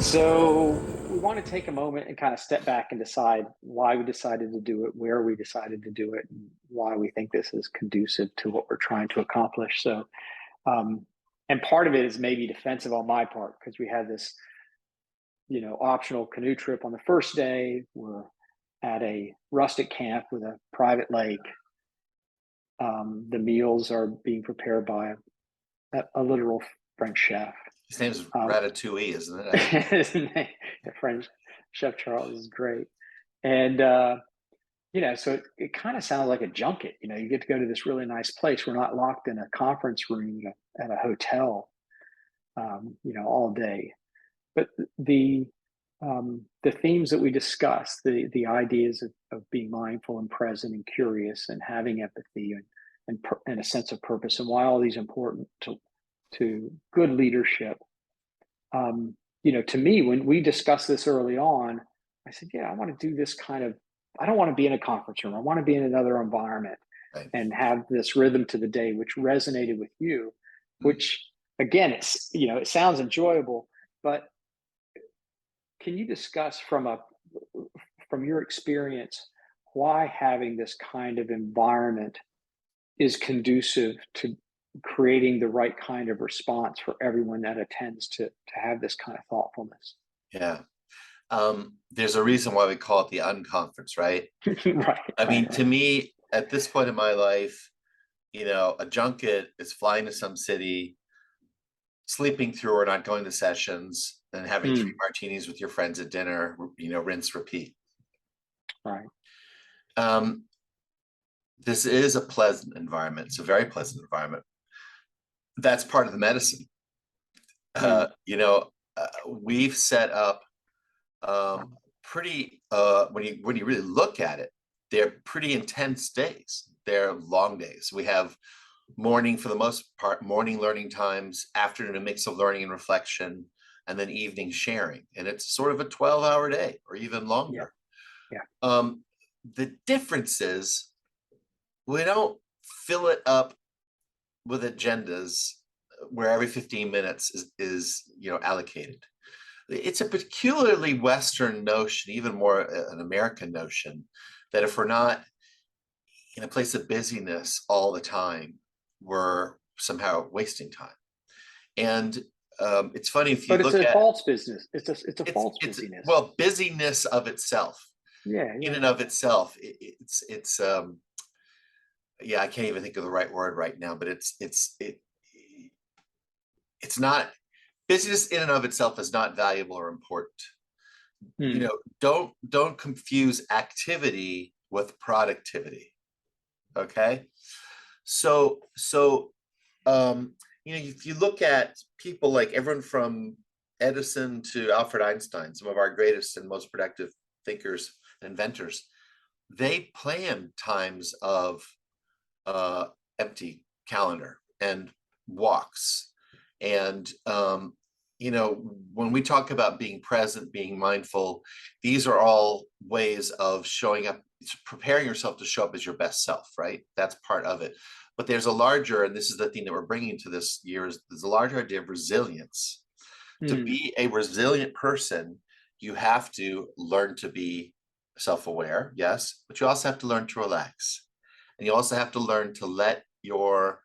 So we want to take a moment and kind of step back and decide why we decided to do it, where we decided to do it, and why we think this is conducive to what we're trying to accomplish. Um, and part of it is maybe defensive on my part because we had this, optional canoe trip on the first day. We're at a rustic camp with a private lake. The meals are being prepared by a literal French chef. His name's Um, Ratatouille, isn't it? I think. the French chef Charles is great, and so it kind of sounds like a junket. You get to go to this really nice place. We're not locked in a conference room at a hotel, all day. But the themes that we discuss, the ideas of being mindful and present and curious and having empathy and a sense of purpose, and why all these are important to good leadership. To me, when we discussed this early on, I said, yeah, I want to do this kind of, I don't want to be in a conference room. I want to be in another environment Right. and have this rhythm to the day, which resonated with you, Mm. which again, it sounds enjoyable, but can you discuss from your experience, why having this kind of environment is conducive to creating the right kind of response for everyone that attends to have this kind of thoughtfulness? Yeah. There's a reason why we call it the Unconference, right? Right, I right, mean, to right. me, at this point in my life, a junket is flying to some city, sleeping through or not going to sessions, and having three Mm, martinis with your friends at dinner, rinse, repeat. right. Um, this is a pleasant environment. It's a very pleasant environment. That's part of the medicine. Uh, Mm. you know, we've set up pretty when you really look at it, they're pretty intense days. They're long days. We have morning, for the most part, morning learning times, afternoon a mix of learning and reflection, and then evening sharing, and it's sort of a 12-hour day or even Yeah, longer. yeah. um, the difference is we don't fill it up with agendas where every 15 minutes is allocated. It's a peculiarly Western notion, even more an American notion, that if we're not in a place of busyness all the time, we're somehow wasting time. And it's funny if you But it's look a at false business. It's a false it's busyness. well, busyness of itself, Yeah, in yeah, and yeah. of itself, it's yeah, I can't even think of the right word right now, but it's not, business in and of itself is not valuable or important. Mm. Don't confuse activity with productivity. Okay. So if you look at people like everyone from Edison to Alfred Einstein, some of our greatest and most productive thinkers and inventors, they plan times of uh, empty calendar and walks. And when we talk about being present, being mindful, these are all ways of showing up, preparing yourself to show up as your best self, right? That's part of it. But there's a larger, and this is the thing that we're bringing to this year, is there's a larger idea of resilience. To Mm. be a resilient person, you have to learn to be self-aware, yes, but you also have to learn to relax. And you also have to learn to let your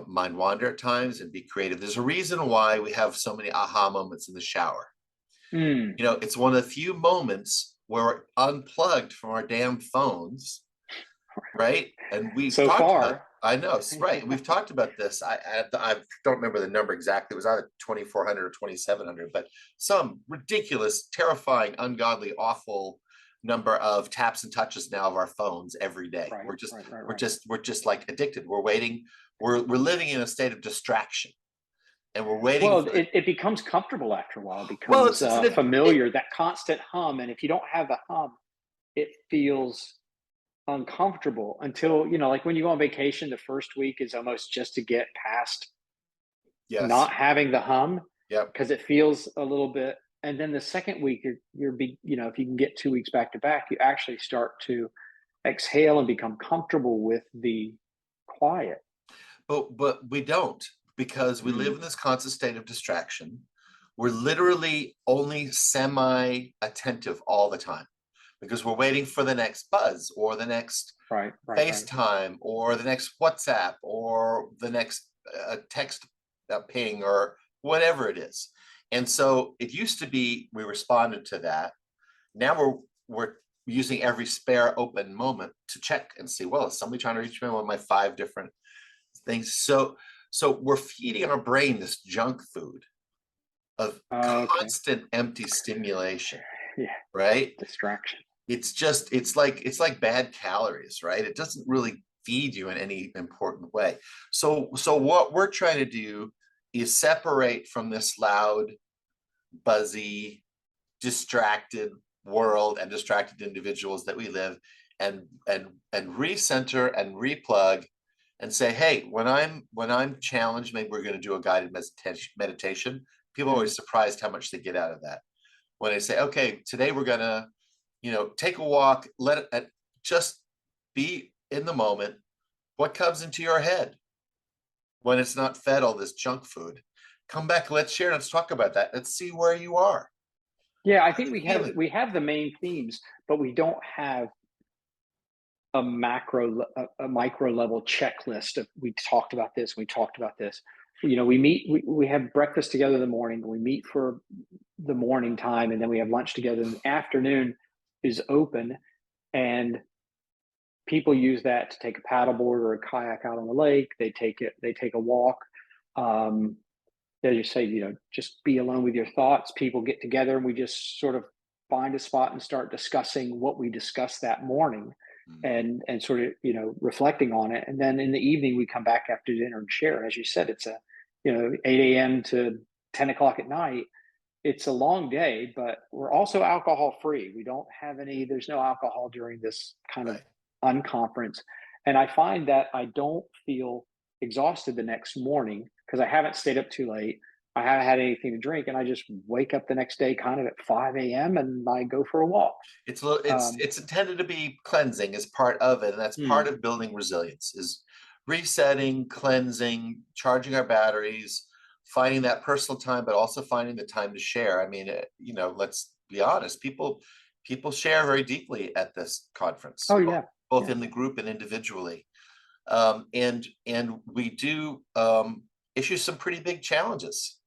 mind wander at times and be creative. There's a reason why we have so many aha moments in the shower. Mm. It's one of the few moments where we're unplugged from our damn phones, right? And we've So talked about, far. I know, right. We've talked about this. I don't remember the number exactly. It was either 2,400 or 2,700, but some ridiculous, terrifying, ungodly, awful number of taps and touches now of our phones every day. Right, We're just, right, right, we're right. just, we're just like addicted. We're waiting. We're living in a state of distraction, and we're waiting Well, for the. it becomes comfortable after a while. It Well, becomes familiar. That constant hum, and if you don't have the hum, it feels uncomfortable until like when you go on vacation. The first week is almost just to get past yes, not having the hum yep. because it feels a little bit. And then the second week, if you can get 2 weeks back to back, you actually start to exhale and become comfortable with the quiet. But we don't, because we live Mm. in this constant state of distraction. we're literally only semi-attentive all the time because we're waiting for the next buzz or the next Right. FaceTime or the next WhatsApp or the next text ping or whatever it is. And so it used to be we responded to that. Now we're using every spare open moment to check and see, well, is somebody trying to reach me on my 5 different things? So we're feeding our brain this junk food of Okay. constant empty stimulation, Yeah. right? Distraction. It's like bad calories, right? It doesn't really feed you in any important way. So what we're trying to do is separate from this loud, buzzy, distracted world and distracted individuals that we live, and recenter and replug and say, hey, when I'm challenged, maybe we're going to do a guided meditation. People are always surprised how much they get out of that when they say, okay, today we're going to, take a walk, let it just be in the moment. What comes into your head when it's not fed all this junk food? Come back, let's share, let's talk about that. Let's see where you are. Yeah, I think Feeling. we have the main themes, but we don't have a micro level checklist of we talked about this, we talked about this. We meet, we have breakfast together in the morning, we meet for the morning time, and then we have lunch together. In the afternoon is open, and people use that to take a paddleboard or a kayak out on the lake. They take a walk. Um, as you say, just be alone with your thoughts. People get together and we just sort of find a spot and start discussing what we discussed that morning, and sort of, reflecting on it. And then in the evening, we come back after dinner and share. As you said, it's 8 a.m. to 10 o'clock at night. It's a long day, but we're also alcohol free. We don't have there's no alcohol during this kind of Right. unconference. And I find that I don't feel exhausted the next morning because I haven't stayed up too late. I haven't had anything to drink, and I just wake up the next day kind of at 5 a.m. and I go for a walk. It's intended to be cleansing as part of it, and that's part Mm, of building resilience is resetting, cleansing, charging our batteries, finding that personal time, but also finding the time to share. I mean, let's be honest, people share very deeply at this conference, oh yeah, both yeah, in the group and individually. And we do issue some pretty big challenges.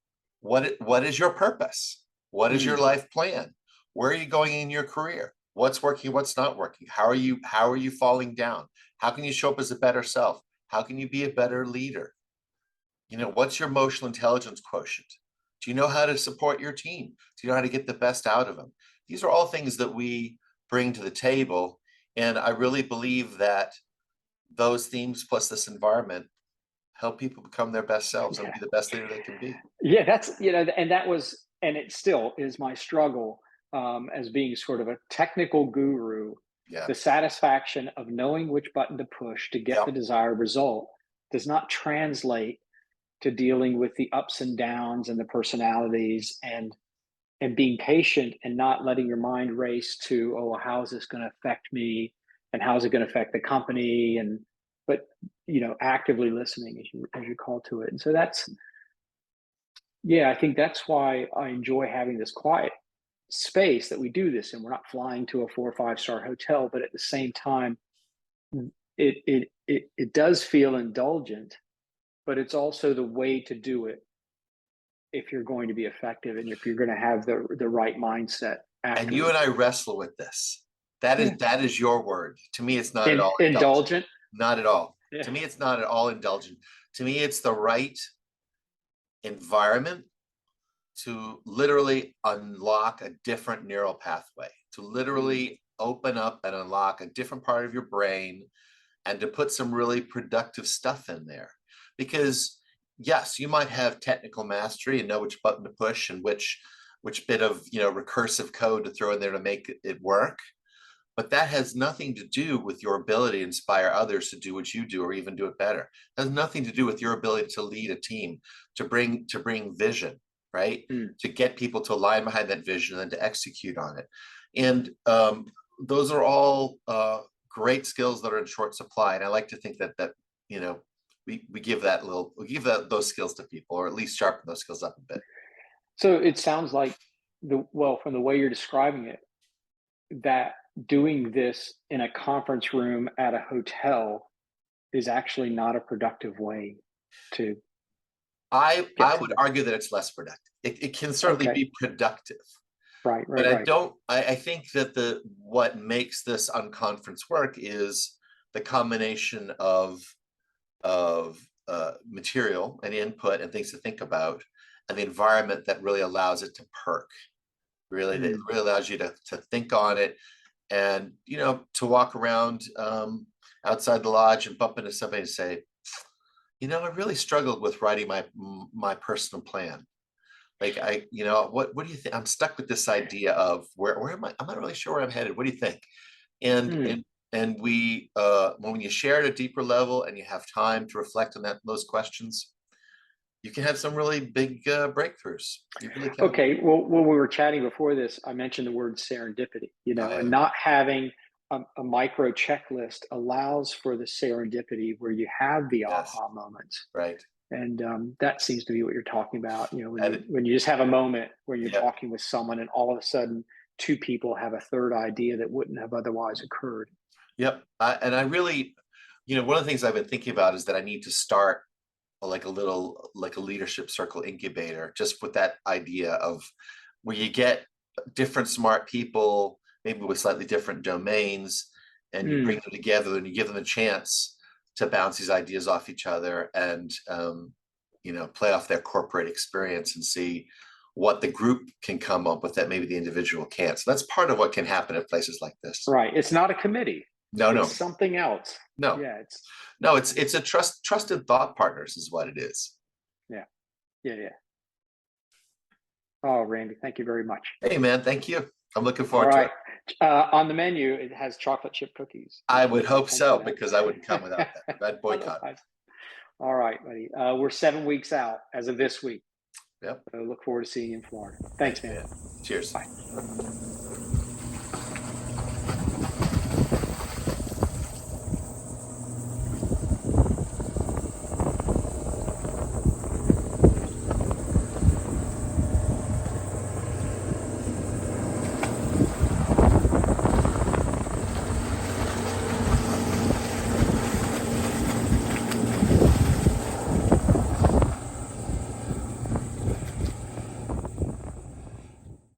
What is your purpose? What is your mm, life plan? Where are you going in your career? What's working? What's not working? How are you falling down? How can you show up as a better self? How can you be a better leader? What's your emotional intelligence quotient? Do you know how to support your team? Do you know how to get the best out of them? These are all things that we bring to the table. And I really believe that those themes plus this environment help people become their best selves and yeah, be the best leader they can be. yeah. That's and that was, and it still is my struggle, as being sort of a technical guru. Yeah. The satisfaction of knowing which button to push to get the Yep. desired result does not translate to dealing with the ups and downs and the personalities, and being patient and not letting your mind race to, oh, how is this going to affect me, and how is it going to affect the company, and but actively listening, as you call to it. And so that's, yeah, I think that's why I enjoy having this quiet space that we do this, and we're not flying to a 4 or 5 star hotel, but at the same time, it does feel indulgent, but it's also the way to do it if you're going to be effective and if you're going to have the right mindset And you and afterwards. I wrestle with this. That is Yeah. that is your word. To me, it's not at all indulgent. Indulgent. Not at all. Yeah. To me, it's not at all indulgent. To me, it's the right environment to literally unlock a different neural pathway, to Mm. literally open up and unlock a different part of your brain and to put some really productive stuff in there. Because yes, you might have technical mastery and know which button to push and which bit of recursive code to throw in there to make it work. But that has nothing to do with your ability to inspire others to do what you do or even do it better. It has nothing to do with your ability to lead a team, to bring vision, right? Mm. To get people to align behind that vision and then to execute on it. And those are all great skills that are in short supply. And I like to think that we give those skills to people, or at least sharpen those skills up a bit. So it sounds like from the way you're describing it, that doing this in a conference room at a hotel is actually not a productive way to get I would together. argue that it's less productive. It can certainly Okay. be productive, Right, but right, right. I think that what makes this unconference work is the combination of material and input and things to think about, and the environment that really allows it to perk. Really, that Mm, really allows you to think on it, and to walk around outside the lodge and bump into somebody and say, I really struggled with writing my personal plan. Like what do you think? I'm stuck with this idea of where am I? I'm not really sure where I'm headed. What do you think? And mm. and and we when you share at a deeper level and you have time to reflect on those questions, you can have some really big breakthroughs. You really can. Okay. Well, when we were chatting before this, I mentioned the word serendipity, and I not having a micro checklist allows for the serendipity where you have the Yes, aha moments. right. And that seems to be what you're talking about. When you And when you just have a moment where you're yep, talking with someone, and all of a sudden, two people have a third idea that wouldn't have otherwise occurred. yep. And I really, one of the things I've been thinking about is that I need to start like a leadership circle incubator, just with that idea of where you get different smart people, maybe with slightly different domains, and you bring Mm, them together and you give them a chance to bounce these ideas off each other, and play off their corporate experience and see what the group can come up with that maybe the individual can't. So that's part of what can happen at places like this. right. It's not a committee. No, It's no, something else. no, Yeah. It's no. It's yeah, it's a trusted thought partners is what it is. yeah, yeah, yeah. Oh, Randy, thank you very much. Hey, man, thank you. I'm looking All forward to it. right. On the menu, it has chocolate chip cookies. I would So hope thanks for so, because I wouldn't come without that. that. I'd boycott. Otherwise, all right, buddy. We're 7 weeks out as of this week. Yep. So look forward to seeing you in Florida. Thank Thanks, you, man. man. Cheers. Bye.